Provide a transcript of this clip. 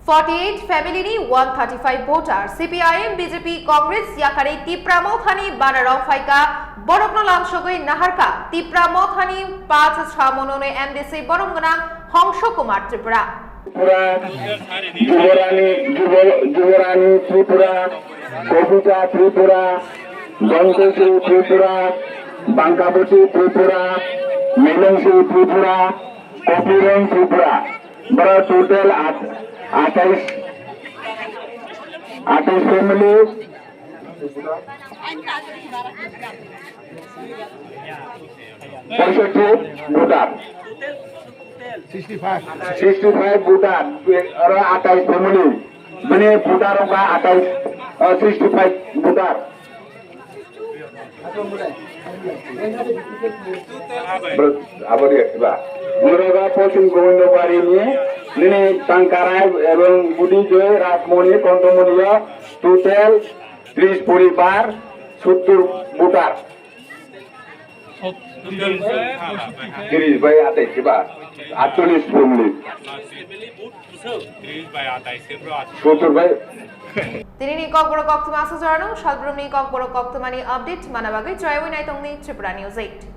48 family ni 135 voter CPIM BJP Congress yakari Tipramo Thani Banarong Faika Borokno Lamsogoi Naharka Tipramo Thani 5 Chamonone MDC Borongana Hongsho Kumar Tripura Juborani Tripura Kobita Tripura Bangkosi Tripura Bangkabuti Tripura Melengsi Tripura Kopireng Tripura bertotal 28 family 65 voter और 28 family बने voter का 65 voter আবার একবার মুরগা পশ্চিম গোবিন্দবাড়ি নিয়ে নিনে টাঙ্কারায় এবং গুডি জয় Rashmoni কন্টমনিয়া total 30 পরিবার 70 voter 30 by 28 বা 48 family 30 by 28 70 by Tinini kok borok waktu masa jarno, shalbrum ni kok borok waktu mani update mana bagai Joy Winai Tongni Tripura News 8.